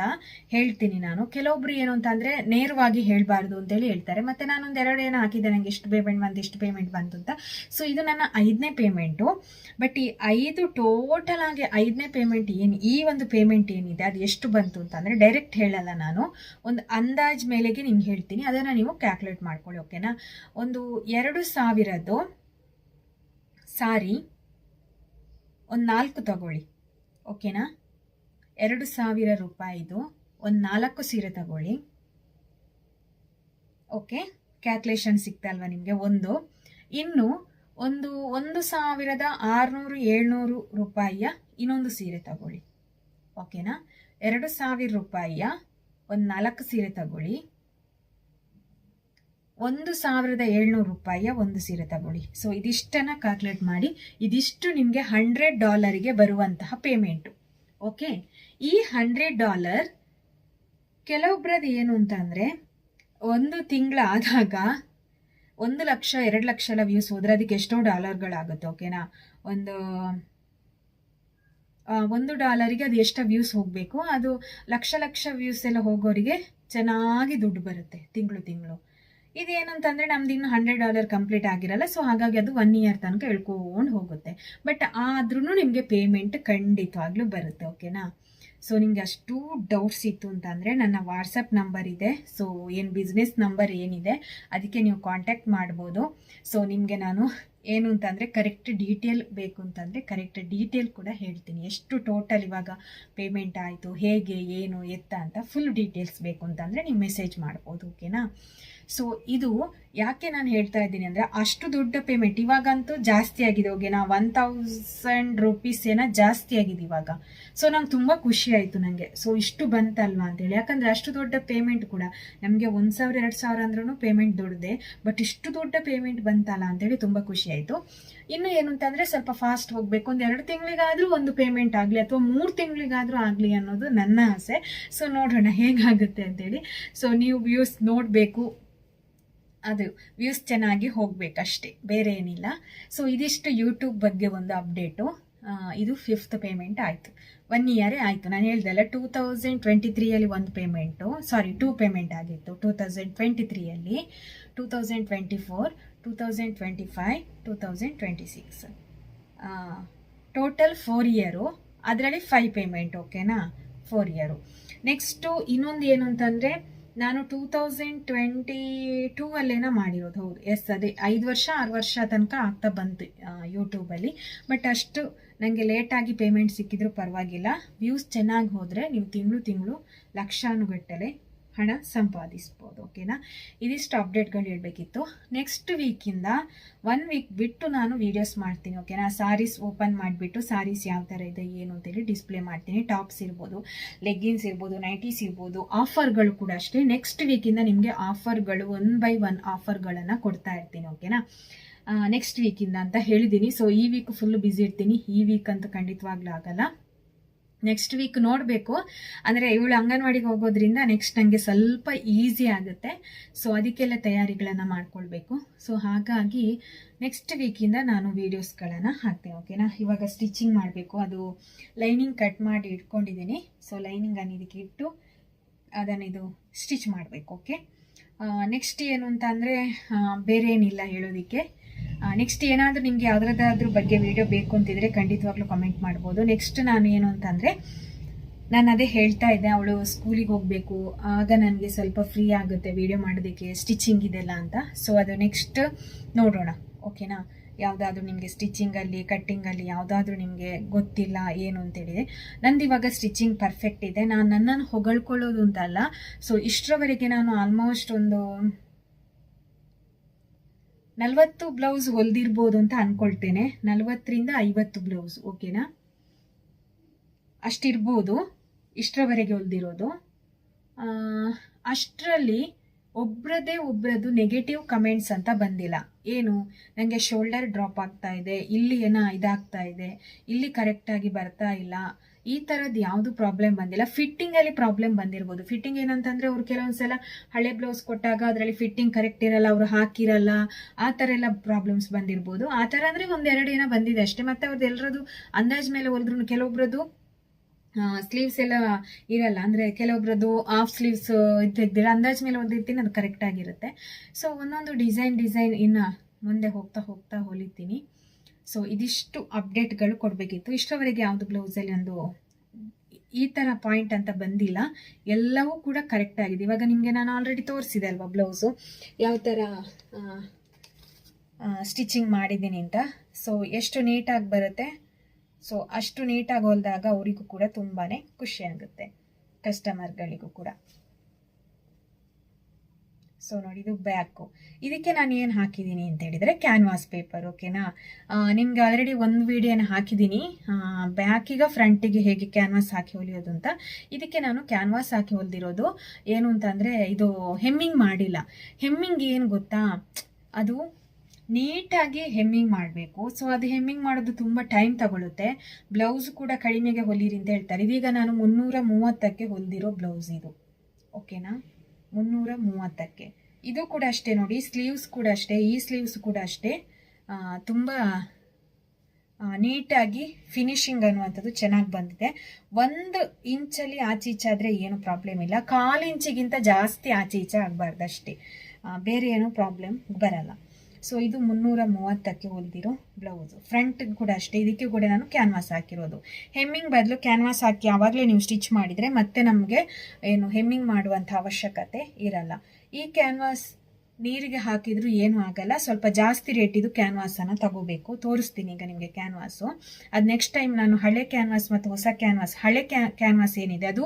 ಹೇಳ್ತೀನಿ ನಾನು. ಕೆಲವೊಬ್ರು ಏನು ಅಂತಂದ್ರೆ ನೇರವಾಗಿ ಹೇಳಬಾರ್ದು ಅಂತೇಳಿ ಹೇಳ್ತಾರೆ. ಮತ್ತೆ ನಾನೊಂದು 2 ಏನೋ ಹಾಕಿದ್ದೆ, ನಂಗೆ ಎಷ್ಟು ಪೇಮೆಂಟ್ ಬಂತು ಅಂತ. ಸೊ ಇದು ನನ್ನ 5ನೇ ಪೇಮೆಂಟು. ಬಟ್ ಈ 5 ಟೋಟಲ್ ಆಗಿ 5ನೇ ಪೇಮೆಂಟ್ ಈ ಒಂದು ಪೇಮೆಂಟ್ ಏನಿದೆ ಅದು ಎಷ್ಟು ಬಂತು ಅಂತಂದ್ರೆ ಡೈರೆಕ್ಟ್ ಹೇಳಲ್ಲ ನಾನು, ಒಂದು ಅಂದಾಜ್ ಮೇಲೆಗೆ ನಿಮ್ಗೆ ಹೇಳ್ತೀನಿ. ಅದನ್ನ ನೀವು ಕ್ಯಾಲ್ಕುಲೇಟ್ ಮಾಡ್ಕೊಳ್ಳಿ ಓಕೆನಾ. ಒಂದು 2000 ಸಾರಿ ಒಂದು 4 ತಗೊಳ್ಳಿ ಓಕೆನಾ. 2000 ರೂಪಾಯಿದು ಒಂದು 4 ಸೀರೆ ತಗೊಳ್ಳಿ. ಓಕೆ, ಕ್ಯಾಲ್ಕುಲೇಷನ್ ಸಿಗ್ತಲ್ವ ನಿಮಗೆ. ಇನ್ನು 1,600-700 ರೂಪಾಯಿಯ ಇನ್ನೊಂದು ಸೀರೆ ತಗೊಳ್ಳಿ. ಓಕೆನಾ, 2,000 ರೂಪಾಯಿಯ ಒಂದು 4 ಸೀರೆ ತಗೊಳ್ಳಿ, 1,700 ರೂಪಾಯಿಯ ಒಂದು ಸೀರೆ ತಗೊಳ್ಳಿ. ಸೊ ಇದಿಷ್ಟನ್ನ ಕ್ಯಾಲ್ಕುಲೇಟ್ ಮಾಡಿ. ಇದಿಷ್ಟು ನಿಮಗೆ $100 ಬರುವಂತಹ ಪೇಮೆಂಟು. ಓಕೆ, ಈ $100 ಕೆಲವೊಬ್ಬರದ್ದು ಏನು ಅಂತಂದರೆ, ಒಂದು ತಿಂಗಳಾದಾಗ 1 ಲಕ್ಷ 2 ಲಕ್ಷ ಎಲ್ಲ ವ್ಯೂಸ್ ಹೋದ್ರೆ ಅದಕ್ಕೆ ಎಷ್ಟೋ ಡಾಲರ್ಗಳಾಗುತ್ತೆ. ಓಕೆನಾ, $1 ಅದು ಎಷ್ಟು ವ್ಯೂಸ್ ಹೋಗಬೇಕು, ಅದು ಲಕ್ಷ ವ್ಯೂಸ್ ಎಲ್ಲ ಹೋಗೋರಿಗೆ ಚೆನ್ನಾಗಿ ದುಡ್ಡು ಬರುತ್ತೆ ತಿಂಗಳು. ಇದೇನಂತಂದರೆ ನಮ್ದು ಇನ್ನು $100 ಕಂಪ್ಲೀಟ್ ಆಗಿರಲ್ಲ. ಸೊ ಹಾಗಾಗಿ ಅದು 1 ಇಯರ್ ತನಕ ಎಳ್ಕೊಂಡು ಹೋಗುತ್ತೆ. ಬಟ್ ಆದ್ರೂ ನಿಮಗೆ ಪೇಮೆಂಟ್ ಖಂಡಿತವಾಗ್ಲೂ ಬರುತ್ತೆ. ಓಕೆನಾ, ಸೊ ನಿಮಗೆ ಅಷ್ಟು ಡೌಟ್ಸ್ ಇತ್ತು ಅಂತಂದರೆ ನನ್ನ ವಾಟ್ಸಪ್ ನಂಬರ್ ಇದೆ. ಸೊ ಏನು ಬಿಸ್ನೆಸ್ ನಂಬರ್ ಏನಿದೆ ಅದಕ್ಕೆ ನೀವು ಕಾಂಟ್ಯಾಕ್ಟ್ ಮಾಡ್ಬೋದು. ಸೊ ನಿಮಗೆ ನಾನು ಏನು ಅಂತಂದರೆ ಕರೆಕ್ಟ್ ಡೀಟೇಲ್ ಬೇಕು ಅಂತಂದರೆ ಕರೆಕ್ಟ್ ಡೀಟೇಲ್ ಕೂಡ ಹೇಳ್ತೀನಿ. ಎಷ್ಟು ಟೋಟಲ್ ಇವಾಗ ಪೇಮೆಂಟ್ ಆಯಿತು, ಹೇಗೆ, ಏನು, ಎತ್ತ ಅಂತ ಫುಲ್ ಡೀಟೇಲ್ಸ್ ಬೇಕು ಅಂತಂದರೆ ನೀವು ಮೆಸೇಜ್ ಮಾಡ್ಬೋದು. ಓಕೆನಾ, ಸೊ ಇದು ಯಾಕೆ ನಾನು ಹೇಳ್ತಾ ಇದ್ದೀನಿ ಅಂದರೆ, ಅಷ್ಟು ದೊಡ್ಡ ಪೇಮೆಂಟ್ ಇವಾಗಂತೂ ಜಾಸ್ತಿ ಆಗಿದೆ. ಓಕೆನಾ, 1,000 ರೂಪೀಸ್ ಏನೋ ಜಾಸ್ತಿ ಆಗಿದೆ ಇವಾಗ. ಸೊ ನಂಗೆ ತುಂಬ ಖುಷಿ ಆಯಿತು ನನಗೆ. ಸೊ ಇಷ್ಟು ಬಂತಲ್ವಾ ಅಂತೇಳಿ. ಯಾಕಂದರೆ ಅಷ್ಟು ದೊಡ್ಡ ಪೇಮೆಂಟ್ ಕೂಡ ನಮಗೆ 1,000 2,000 ಅಂದ್ರೂ ಪೇಮೆಂಟ್ ದೊಡ್ಡದೆ. ಬಟ್ ಇಷ್ಟು ದೊಡ್ಡ ಪೇಮೆಂಟ್ ಬಂತಲ್ಲ ಅಂತೇಳಿ ತುಂಬ ಖುಷಿ ಆಯಿತು. ಇನ್ನು ಏನು ಅಂತಂದರೆ ಸ್ವಲ್ಪ ಫಾಸ್ಟ್ ಹೋಗಬೇಕು. 2 ತಿಂಗಳಿಗಾದರೂ ಒಂದು ಪೇಮೆಂಟ್ ಆಗಲಿ ಅಥವಾ 3 ತಿಂಗಳಿಗಾದರೂ ಆಗಲಿ ಅನ್ನೋದು ನನ್ನ ಆಸೆ. ಸೊ ನೋಡೋಣ ಹೇಗಾಗುತ್ತೆ ಅಂತೇಳಿ. ಸೊ ನೀವು ವ್ಯೂಸ್ ನೋಡಬೇಕು, ಅದು ವ್ಯೂಸ್ ಚೆನ್ನಾಗಿ ಹೋಗಬೇಕಷ್ಟೇ, ಬೇರೆ ಏನಿಲ್ಲ. ಸೊ ಇದಿಷ್ಟು ಯೂಟ್ಯೂಬ್ ಬಗ್ಗೆ ಒಂದು ಅಪ್ಡೇಟು. ಇದು 5th ಪೇಮೆಂಟ್ ಆಯಿತು, 1 ಇಯರೇ ಆಯಿತು. ನಾನು ಹೇಳ್ದಲ್ಲ 2023ಯಲ್ಲಿ ಒಂದು ಪೇಮೆಂಟು, ಸಾರಿ 2 ಪೇಮೆಂಟ್ ಆಗಿತ್ತು 2023ಯಲ್ಲಿ, 2024, 2025, 2026 ಟೋಟಲ್ 4 ಇಯರು. ಅದರಲ್ಲಿ 5 ಪೇಮೆಂಟ್. ಓಕೆನಾ, 4 ಇಯರು. ನೆಕ್ಸ್ಟು ಇನ್ನೊಂದು ಏನು ಅಂತಂದರೆ, ನಾನು 2022 ಅಲ್ಲೇನೋ ಮಾಡಿರೋದು. ಹೌದು, ಎಸ್, ಅದೇ 5 ವರ್ಷ 6 ವರ್ಷ ತನಕ ಆಗ್ತಾ ಬಂತು ಯೂಟ್ಯೂಬಲ್ಲಿ. ಬಟ್ ಅಷ್ಟು ನನಗೆ ಲೇಟಾಗಿ ಪೇಮೆಂಟ್ ಸಿಕ್ಕಿದ್ರೂ ಪರವಾಗಿಲ್ಲ. ವ್ಯೂಸ್ ಚೆನ್ನಾಗಿ ಹೋದರೆ ನೀವು ತಿಂಗಳು ಲಕ್ಷಾನುಗಟ್ಟಲೆ ಹಣ ಸಂಪಾದಿಸ್ಬೋದು. ಓಕೆನಾ, ಇದಿಷ್ಟು ಅಪ್ಡೇಟ್ಗಳು ಹೇಳಬೇಕಿತ್ತು. ನೆಕ್ಸ್ಟ್ ವೀಕಿಂದ 1 ವೀಕ್ ಬಿಟ್ಟು ನಾನು ವೀಡಿಯೋಸ್ ಮಾಡ್ತೀನಿ. ಓಕೆನಾ, ಸಾರೀಸ್ ಓಪನ್ ಮಾಡಿಬಿಟ್ಟು ಸಾರೀಸ್ ಯಾವ ಥರ ಇದೆ ಏನು ಅಂತೇಳಿ ಡಿಸ್ಪ್ಲೇ ಮಾಡ್ತೀನಿ. ಟಾಪ್ಸ್ ಇರ್ಬೋದು, ಲೆಗ್ಗಿನ್ಸ್ ಇರ್ಬೋದು, ನೈಟೀಸ್ ಇರ್ಬೋದು, ಆಫರ್ಗಳು ಕೂಡ ಅಷ್ಟೇ. ನೆಕ್ಸ್ಟ್ ವೀಕಿಂದ ನಿಮಗೆ ಆಫರ್ಗಳು 1 by 1 ಆಫರ್ಗಳನ್ನು ಕೊಡ್ತಾ ಇರ್ತೀನಿ. ಓಕೆನಾ, ನೆಕ್ಸ್ಟ್ ವೀಕಿಂದ ಅಂತ ಹೇಳಿದ್ದೀನಿ. ಸೊ ಈ ವೀಕ್ ಫುಲ್ ಬ್ಯುಸಿ ಇರ್ತೀನಿ. ಈ ವೀಕ್ ಅಂತೂ ಖಂಡಿತವಾಗ್ಲೂ ಆಗಲ್ಲ. ನೆಕ್ಸ್ಟ್ ವೀಕ್ ನೋಡಬೇಕು. ಅಂದರೆ ಇವಳು ಅಂಗನವಾಡಿಗೆ ಹೋಗೋದ್ರಿಂದ ನೆಕ್ಸ್ಟ್ ನನಗೆ ಸ್ವಲ್ಪ ಈಸಿ ಆಗುತ್ತೆ. ಸೊ ಅದಕ್ಕೆಲ್ಲ ತಯಾರಿಗಳನ್ನು ಮಾಡ್ಕೊಳ್ಬೇಕು. ಸೊ ಹಾಗಾಗಿ ನೆಕ್ಸ್ಟ್ ವೀಕಿಂದ ನಾನು ವೀಡಿಯೋಸ್ಗಳನ್ನು ಹಾಕ್ತೀನಿ. ಓಕೆನಾ, ಇವಾಗ ಸ್ಟಿಚಿಂಗ್ ಮಾಡಬೇಕು. ಅದು ಲೈನಿಂಗ್ ಕಟ್ ಮಾಡಿ ಇಟ್ಕೊಂಡಿದ್ದೀನಿ. ಸೊ ಲೈನಿಂಗ್ ಅನ್ನೋದಕ್ಕೆ ಇಟ್ಟು ಅದನ್ನಿದು ಸ್ಟಿಚ್ ಮಾಡಬೇಕು. ಓಕೆ, ನೆಕ್ಸ್ಟ್ ಏನು ಅಂತ ಅಂದರೆ ಬೇರೆ ಏನಿಲ್ಲ ಹೇಳೋದಕ್ಕೆ. ನೆಕ್ಸ್ಟ್ ಏನಾದರೂ ನಿಮಗೆ ಯಾವುದಾದ್ರೂ ಬಗ್ಗೆ ವಿಡಿಯೋ ಬೇಕು ಅಂತಿದ್ರೆ ಖಂಡಿತವಾಗ್ಲೂ ಕಮೆಂಟ್ ಮಾಡ್ಬೋದು. ನೆಕ್ಸ್ಟ್ ನಾನು ಏನು ಅಂತಂದರೆ, ನಾನು ಅದೇ ಹೇಳ್ತಾ ಇದ್ದೆ, ಅವಳು ಸ್ಕೂಲಿಗೆ ಹೋಗಬೇಕು, ಆಗ ನನಗೆ ಸ್ವಲ್ಪ ಫ್ರೀ ಆಗುತ್ತೆ ವಿಡಿಯೋ ಮಾಡೋದಕ್ಕೆ, ಸ್ಟಿಚಿಂಗ್ ಇದೆಲ್ಲ ಅಂತ. ಸೊ ಅದು ನೆಕ್ಸ್ಟ್ ನೋಡೋಣ. ಓಕೆನಾ, ಯಾವುದಾದ್ರೂ ನಿಮಗೆ ಸ್ಟಿಚಿಂಗಲ್ಲಿ ಕಟ್ಟಿಂಗಲ್ಲಿ ಯಾವುದಾದ್ರೂ ನಿಮಗೆ ಗೊತ್ತಿಲ್ಲ ಏನು ಅಂತೇಳಿದೆ. ನಂದು ಇವಾಗ ಸ್ಟಿಚಿಂಗ್ ಪರ್ಫೆಕ್ಟ್ ಇದೆ. ನಾನು ನನ್ನನ್ನು ಹೊಗಳ್ಕೊಳ್ಳೋದು ಅಂತಲ್ಲ. ಸೊ ಇಷ್ಟರವರೆಗೆ ನಾನು ಆಲ್ಮೋಸ್ಟ್ ಒಂದು 40 ಬ್ಲೌಸ್ ಹೊಲ್ದಿರ್ಬೋದು ಅಂತ ಅನ್ಕೊಳ್ತೇನೆ. 40ರಿಂದ 50 ಬ್ಲೌಸ್. ಓಕೆನಾ, ಅಷ್ಟಿರ್ಬೋದು ಇಷ್ಟರವರೆಗೆ ಹೊಲ್ದಿರೋದು. ಅಷ್ಟರಲ್ಲಿ ಒಬ್ರದ್ದು ನೆಗೆಟಿವ್ ಕಮೆಂಟ್ಸ್ ಅಂತ ಬಂದಿಲ್ಲ. ಏನು, ನನಗೆ ಶೋಲ್ಡರ್ ಡ್ರಾಪ್ ಆಗ್ತಾ ಇದೆ, ಇಲ್ಲಿ ಏನೋ ಇದಾಗ್ತಾ ಇದೆ, ಇಲ್ಲಿ ಕರೆಕ್ಟಾಗಿ ಬರ್ತಾ ಇಲ್ಲ, ಈ ಥರದ್ದು ಯಾವುದು ಪ್ರಾಬ್ಲಮ್ ಬಂದಿಲ್ಲ. ಫಿಟ್ಟಿಂಗಲ್ಲಿ ಪ್ರಾಬ್ಲಮ್ ಬಂದಿರ್ಬೋದು. ಫಿಟ್ಟಿಂಗ್ ಏನಂತಂದರೆ, ಅವ್ರು ಕೆಲವೊಂದ್ಸಲ ಹಳೆ ಬ್ಲೌಸ್ ಕೊಟ್ಟಾಗ ಅದರಲ್ಲಿ ಫಿಟ್ಟಿಂಗ್ ಕರೆಕ್ಟ್ ಇರಲ್ಲ, ಅವರು ಹಾಕಿರಲ್ಲ, ಆ ಥರ ಎಲ್ಲ ಪ್ರಾಬ್ಲಮ್ಸ್ ಬಂದಿರ್ಬೋದು. ಆ ಥರ ಅಂದರೆ 1-2 ಏನೋ ಬಂದಿದೆ ಅಷ್ಟೇ. ಮತ್ತು ಅವ್ರದ್ದು ಎಲ್ಲರದ್ದು ಅಂದಾಜ್ ಮೇಲೆ ಹೊಲಿದ್ರು. ಕೆಲವೊಬ್ರದ್ದು ಸ್ಲೀವ್ಸ್ ಎಲ್ಲ ಇರಲ್ಲ, ಅಂದರೆ ಕೆಲವೊಬ್ರದ್ದು ಹಾಫ್ ಸ್ಲೀವ್ಸ್ ತೆಗ್ದಿಲ್ಲ, ಅಂದಾಜ್ ಮೇಲೆ ಹೊಲಿದಿರ್ತೀನಿ, ಅದು ಕರೆಕ್ಟಾಗಿರುತ್ತೆ. ಸೊ ಒಂದೊಂದು ಡಿಸೈನ್ ಇನ್ನು ಮುಂದೆ ಹೋಗ್ತಾ ಹೊಲಿತೀನಿ. ಸೊ ಇದಿಷ್ಟು ಅಪ್ಡೇಟ್ಗಳು ಕೊಡಬೇಕಿತ್ತು. ಇಷ್ಟರವರೆಗೆ ಯಾವುದು ಬ್ಲೌಸಲ್ಲಿ ಒಂದು ಈ ಥರ ಪಾಯಿಂಟ್ ಅಂತ ಬಂದಿಲ್ಲ. ಎಲ್ಲವೂ ಕೂಡ ಕರೆಕ್ಟ್ ಆಗಿದೆ. ಇವಾಗ ನಿಮಗೆ ನಾನು ಆಲ್ರೆಡಿ ತೋರಿಸಿದೆ ಅಲ್ವಾ ಬ್ಲೌಸು ಯಾವ ಥರ ಸ್ಟಿಚಿಂಗ್ ಮಾಡಿದ್ದೀನಿ ಅಂತ. ಸೊ ಎಷ್ಟು ನೀಟಾಗಿ ಬರುತ್ತೆ. ಸೊ ಅಷ್ಟು ನೀಟಾಗಿ ಹೊಲಿದಾಗ ಅವರಿಗೂ ಕೂಡ ತುಂಬಾ ಖುಷಿ ಆಗುತ್ತೆ, ಕಸ್ಟಮರ್ಗಳಿಗೂ ಕೂಡ. ಸೊ ನೋಡಿ ಇದು ಬ್ಯಾಕು. ಇದಕ್ಕೆ ನಾನು ಏನು ಹಾಕಿದ್ದೀನಿ ಅಂತ ಹೇಳಿದರೆ ಕ್ಯಾನ್ವಾಸ್ ಪೇಪರ್. ಓಕೆನಾ, ನಿಮ್ಗೆ ಆಲ್ರೆಡಿ ಒಂದು ವಿಡಿಯೋನ ಹಾಕಿದ್ದೀನಿ ಬ್ಯಾಕಿಗೆ ಫ್ರಂಟಿಗೆ ಹೇಗೆ ಕ್ಯಾನ್ವಾಸ್ ಹಾಕಿ ಹೊಲಿಯೋದು ಅಂತ. ಇದಕ್ಕೆ ನಾನು ಕ್ಯಾನ್ವಾಸ್ ಹಾಕಿ ಹೊಲಿದಿರೋದು. ಏನು ಅಂತಂದರೆ ಇದು ಹೆಮ್ಮಿಂಗ್ ಮಾಡಿಲ್ಲ. ಹೆಮ್ಮಿಂಗ್ ಏನು ಗೊತ್ತಾ, ಅದು ನೀಟಾಗಿ ಹೆಮ್ಮಿಂಗ್ ಮಾಡಬೇಕು. ಸೊ ಅದು ಹೆಮ್ಮಿಂಗ್ ಮಾಡೋದು ತುಂಬ ಟೈಮ್ ತಗೊಳುತ್ತೆ. ಬ್ಲೌಸ್ ಕೂಡ ಕಡಿಮೆಗೆ ಹೊಲಿರಿ ಅಂತ ಹೇಳ್ತಾರೆ. ಇದೀಗ ನಾನು 330ಕ್ಕೆ ಹೊಲಿದಿರೋ ಬ್ಲೌಸ್ ಇದು. ಓಕೆನಾ, 330ಕ್ಕೆ. ಇದು ಕೂಡ ಅಷ್ಟೇ ನೋಡಿ, ಸ್ಲೀವ್ಸ್ ಕೂಡ ಅಷ್ಟೇ, ಈ ಸ್ಲೀವ್ಸ್ ಕೂಡ ಅಷ್ಟೇ ತುಂಬ ನೀಟಾಗಿ ಫಿನಿಶಿಂಗ್ ಅನ್ನುವಂಥದ್ದು ಚೆನ್ನಾಗಿ ಬಂದಿದೆ. 1 ಇಂಚಲ್ಲಿ ಆಚೆ ಈಚೆ ಆದರೆ ಏನು ಪ್ರಾಬ್ಲಮ್ ಇಲ್ಲ, 1/4 ಇಂಚಿಗಿಂತ ಜಾಸ್ತಿ ಆಚೆ ಈಚೆ ಆಗಬಾರ್ದು ಅಷ್ಟೇ, ಬೇರೆ ಏನೂ ಪ್ರಾಬ್ಲಮ್ ಬರಲ್ಲ. ಸೊ ಇದು 330ಕ್ಕೆ ಹೊಲಿದಿರೋ ಬ್ಲೌಸು. ಫ್ರಂಟ್ ಕೂಡ ಅಷ್ಟೇ, ಇದಕ್ಕೆ ಕೂಡ ನಾನು ಕ್ಯಾನ್ವಾಸ್ ಹಾಕಿರೋದು. ಹೆಮ್ಮಿಂಗ್ ಬದಲು ಕ್ಯಾನ್ವಾಸ್ ಹಾಕಿ ಆವಾಗಲೇ ನೀವು ಸ್ಟಿಚ್ ಮಾಡಿದರೆ ಮತ್ತೆ ನಮಗೆ ಏನು ಹೆಮ್ಮಿಂಗ್ ಮಾಡುವಂಥ ಅವಶ್ಯಕತೆ ಇರಲ್ಲ. ಈ ಕ್ಯಾನ್ವಾಸ್ ನೀರಿಗೆ ಹಾಕಿದ್ರು ಏನೂ ಆಗಲ್ಲ. ಸ್ವಲ್ಪ ಜಾಸ್ತಿ ರೇಟ್ ಇದು ಕ್ಯಾನ್ವಾಸನ್ನು ತಗೋಬೇಕು. ತೋರಿಸ್ತೀನಿ ಈಗ ನಿಮಗೆ ಕ್ಯಾನ್ವಾಸು. ಅದು ನೆಕ್ಸ್ಟ್ ಟೈಮ್ ನಾನು ಹಳೆ ಕ್ಯಾನ್ವಾಸ್ ಮತ್ತು ಹೊಸ ಕ್ಯಾನ್ವಾಸ್, ಹಳೆ ಕ್ಯಾನ್ವಾಸ್ ಏನಿದೆ ಅದು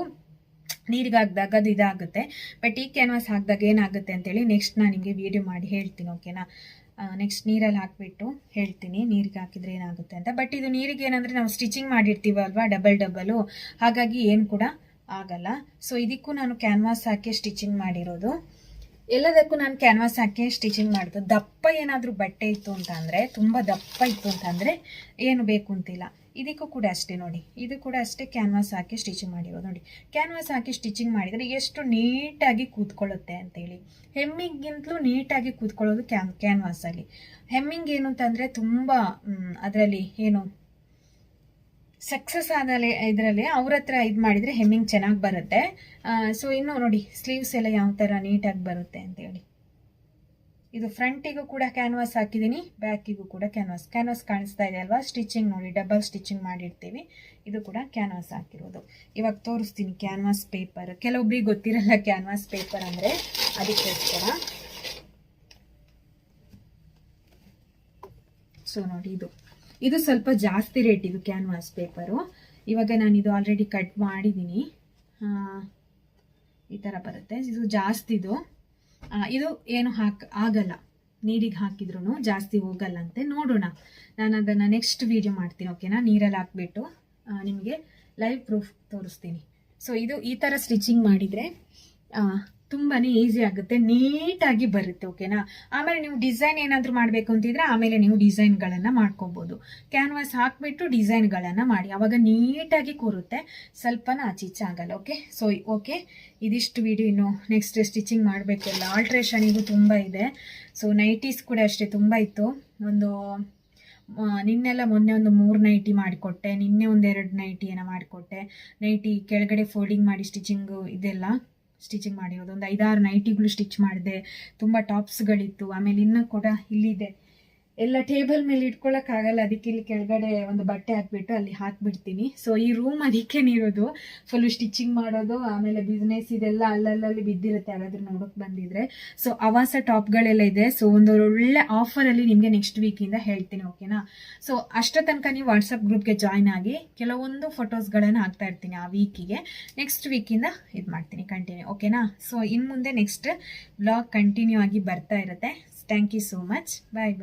ನೀರಿಗೆ ಹಾಕಿದಾಗ ಅದು ಇದಾಗುತ್ತೆ. ಬಟ್ ಈ ಕ್ಯಾನ್ವಾಸ್ ಹಾಕಿದಾಗ ಏನಾಗುತ್ತೆ ಅಂತೇಳಿ ನೆಕ್ಸ್ಟ್ ನಾನು ನಿಮಗೆ ವಿಡಿಯೋ ಮಾಡಿ ಹೇಳ್ತೀನಿ. ಓಕೆನಾ, ನೆಕ್ಸ್ಟ್ ನೀರಲ್ಲಿ ಹಾಕಿಬಿಟ್ಟು ಹೇಳ್ತೀನಿ ನೀರಿಗೆ ಹಾಕಿದರೆ ಏನಾಗುತ್ತೆ ಅಂತ. ಬಟ್ ಇದು ನೀರಿಗೆ ಏನಂದರೆ ನಾವು ಸ್ಟಿಚಿಂಗ್ ಮಾಡಿರ್ತೀವಲ್ವಾ ಡಬಲ್, ಹಾಗಾಗಿ ಏನು ಕೂಡ ಆಗಲ್ಲ. ಸೊ ಇದಕ್ಕೂ ನಾನು ಕ್ಯಾನ್ವಾಸ್ ಹಾಕಿ ಸ್ಟಿಚಿಂಗ್ ಮಾಡಿರೋದು. ಎಲ್ಲದಕ್ಕೂ ನಾನು ಕ್ಯಾನ್ವಾಸ್ ಹಾಕಿ ಸ್ಟಿಚಿಂಗ್ ಮಾಡೋದು. ದಪ್ಪ ಏನಾದರೂ ಬಟ್ಟೆ ಇತ್ತು ಅಂತ ಅಂದರೆ, ತುಂಬ ದಪ್ಪ ಇತ್ತು ಅಂತಂದರೆ ಏನು ಬೇಕು ಅಂತಿಲ್ಲ. ಇದಕ್ಕೂ ಕೂಡ ಅಷ್ಟೇ ನೋಡಿ, ಇದು ಕೂಡ ಅಷ್ಟೇ ಕ್ಯಾನ್ವಾಸ್ ಹಾಕಿ ಸ್ಟಿಚಿಂಗ್ ಮಾಡಿರೋದು. ನೋಡಿ ಕ್ಯಾನ್ವಾಸ್ ಹಾಕಿ ಸ್ಟಿಚಿಂಗ್ ಮಾಡಿದರೆ ಎಷ್ಟು ನೀಟಾಗಿ ಕೂತ್ಕೊಳ್ಳುತ್ತೆ ಅಂತೇಳಿ. ಹೆಮ್ಮಿಂಗಿಂತಲೂ ನೀಟಾಗಿ ಕೂತ್ಕೊಳ್ಳೋದು ಕ್ಯಾನ್ವಾಸಲ್ಲಿ. ಹೆಮ್ಮಿಂಗ್ ಏನು ಅಂತಂದರೆ ತುಂಬ ಅದರಲ್ಲಿ ಏನು ಸಕ್ಸಸ್ ಆದಲೇ ಇದರಲ್ಲಿ ಅವ್ರ ಹತ್ರ ಇದು ಮಾಡಿದರೆ ಹೆಮ್ಮಿಂಗ್ ಚೆನ್ನಾಗಿ ಬರುತ್ತೆ. ಸೊ ಇನ್ನು ನೋಡಿ ಸ್ಲೀವ್ಸ್ ಎಲ್ಲ ಯಾವ ಥರ ನೀಟಾಗಿ ಬರುತ್ತೆ ಅಂತೇಳಿ. ಇದು ಫ್ರಂಟಿಗೂ ಕೂಡ ಕ್ಯಾನ್ವಾಸ್ ಹಾಕಿದ್ದೀನಿ, ಬ್ಯಾಕಿಗೂ ಕೂಡ ಕ್ಯಾನ್ವಾಸ್ ಕಾಣಿಸ್ತಾ ಇದೆ ಅಲ್ವಾ. ಸ್ಟಿಚಿಂಗ್ ನೋಡಿ ಡಬಲ್ ಸ್ಟಿಚಿಂಗ್ ಮಾಡಿರ್ತೀವಿ. ಇದು ಕೂಡ ಕ್ಯಾನ್ವಾಸ್ ಹಾಕಿರೋದು. ಇವಾಗ ತೋರಿಸ್ತೀನಿ ಕ್ಯಾನ್ವಾಸ್ ಪೇಪರ್. ಕೆಲವೊಬ್ರಿಗೆ ಗೊತ್ತಿರಲ್ಲ ಕ್ಯಾನ್ವಾಸ್ ಪೇಪರ್ ಅಂದರೆ, ಅದಕ್ಕೋಸ್ಕರ. ಸೊ ನೋಡಿ ಇದು ಸ್ವಲ್ಪ ಜಾಸ್ತಿ ರೇಟ್ ಇದು ಕ್ಯಾನ್ವಾಸ್ ಪೇಪರು. ಇವಾಗ ನಾನು ಇದು ಆಲ್ರೆಡಿ ಕಟ್ ಮಾಡಿದ್ದೀನಿ. ಈ ಥರ ಬರುತ್ತೆ. ಇದು ಜಾಸ್ತಿದು. ಇದು ಏನು ಆಗಲ್ಲ, ನೀರಿಗೆ ಹಾಕಿದ್ರೂ ಜಾಸ್ತಿ ಹೋಗಲ್ಲಂತೆ. ನೋಡೋಣ, ನಾನು ಅದನ್ನು ನೆಕ್ಸ್ಟ್ ವಿಡಿಯೋ ಮಾಡ್ತೀನಿ. ಓಕೆನಾ, ನೀರಲ್ಲಿ ಹಾಕ್ಬಿಟ್ಟು ನಿಮಗೆ ಲೈವ್ ಪ್ರೂಫ್ ತೋರಿಸ್ತೀನಿ. ಸೊ ಇದು ಈ ಥರ ಸ್ಟಿಚಿಂಗ್ ಮಾಡಿದರೆ ತುಂಬಾ ಈಸಿ ಆಗುತ್ತೆ, ನೀಟಾಗಿ ಬರುತ್ತೆ. ಓಕೆನಾ, ಆಮೇಲೆ ನೀವು ಡಿಸೈನ್ ಏನಾದರೂ ಮಾಡಬೇಕು ಅಂತಿದ್ರೆ ಆಮೇಲೆ ನೀವು ಡಿಸೈನ್ಗಳನ್ನು ಮಾಡ್ಕೋಬೋದು. ಕ್ಯಾನ್ವಾಸ್ ಹಾಕಿಬಿಟ್ಟು ಡಿಸೈನ್ಗಳನ್ನು ಮಾಡಿ, ಆವಾಗ ನೀಟಾಗಿ ಕೂರುತ್ತೆ, ಸ್ವಲ್ಪನ ಆಚೀಚೆ ಆಗಲ್ಲ. ಓಕೆ, ಇದಿಷ್ಟು ವಿಡಿಯೋ. ಇನ್ನು ನೆಕ್ಸ್ಟ್ ಸ್ಟಿಚಿಂಗ್ ಮಾಡಬೇಕೆಲ್ಲ, ಆಲ್ಟ್ರೇಷನಿಗೂ ತುಂಬ ಇದೆ. ಸೊ ನೈಟೀಸ್ ಕೂಡ ಅಷ್ಟೇ ತುಂಬ ಇತ್ತು. ಮೊನ್ನೆ ಒಂದು 3 ನೈಟಿ ಮಾಡಿಕೊಟ್ಟೆ, ನಿನ್ನೆ 1-2 ನೈಟಿಯನ್ನು ಮಾಡಿಕೊಟ್ಟೆ. ನೈಟಿ ಕೆಳಗಡೆ ಫೋಲ್ಡಿಂಗ್ ಮಾಡಿ ಸ್ಟಿಚಿಂಗು ಇದೆಲ್ಲ ಸ್ಟಿಚಿಂಗ್ ಮಾಡಿರೋದು. ಒಂದು 5-6 ನೈಟಿಗಳು ಸ್ಟಿಚ್ ಮಾಡಿದೆ. ತುಂಬ ಟಾಪ್ಸ್ಗಳಿತ್ತು. ಆಮೇಲೆ ಇನ್ನೂ ಕೂಡ ಇಲ್ಲಿದೆ, ಎಲ್ಲ ಟೇಬಲ್ ಮೇಲೆ ಇಟ್ಕೊಳ್ಳೋಕ್ಕಾಗಲ್ಲ, ಅದಕ್ಕೆ ಇಲ್ಲಿ ಕೆಳಗಡೆ ಒಂದು ಬಟ್ಟೆ ಹಾಕ್ಬಿಟ್ಟು ಅಲ್ಲಿ ಹಾಕ್ಬಿಡ್ತೀನಿ. ಸೊ ಈ ರೂಮ್ ಅದಕ್ಕೆ ನೀರೋದು, ಫುಲ್ಲು ಸ್ಟಿಚಿಂಗ್ ಮಾಡೋದು, ಆಮೇಲೆ ಬಿಸ್ನೆಸ್ ಇದೆಲ್ಲ ಅಲ್ಲಲ್ಲಿ ಬಿದ್ದಿರುತ್ತೆ ಯಾರಾದರೂ ನೋಡೋಕೆ ಬಂದಿದ್ರೆ. ಸೊ ಆವಾಸ ಟಾಪ್ಗಳೆಲ್ಲ ಇದೆ. ಸೊ ಒಂದು ಒಳ್ಳೆ ಆಫರಲ್ಲಿ ನಿಮಗೆ ನೆಕ್ಸ್ಟ್ ವೀಕಿಂದ ಹೇಳ್ತೀನಿ. ಓಕೆನಾ, ಸೊ ಅಷ್ಟರ ತನಕ ನೀವು ವಾಟ್ಸಪ್ ಗ್ರೂಪ್ಗೆ ಜಾಯ್ನ್ ಆಗಿ ಕೆಲವೊಂದು ಫೋಟೋಸ್ಗಳನ್ನು ಹಾಕ್ತಾ ಇರ್ತೀನಿ ಆ ವೀಕಿಗೆ. ನೆಕ್ಸ್ಟ್ ವೀಕಿಂದ ಇದು ಮಾಡ್ತೀನಿ ಕಂಟಿನ್ಯೂ. ಓಕೆನಾ, ಸೊ ಇನ್ನು ಮುಂದೆ ನೆಕ್ಸ್ಟ್ ವ್ಲಾಗ್ ಕಂಟಿನ್ಯೂ ಆಗಿ ಬರ್ತಾ ಇರುತ್ತೆ. Thank you so much. Bye.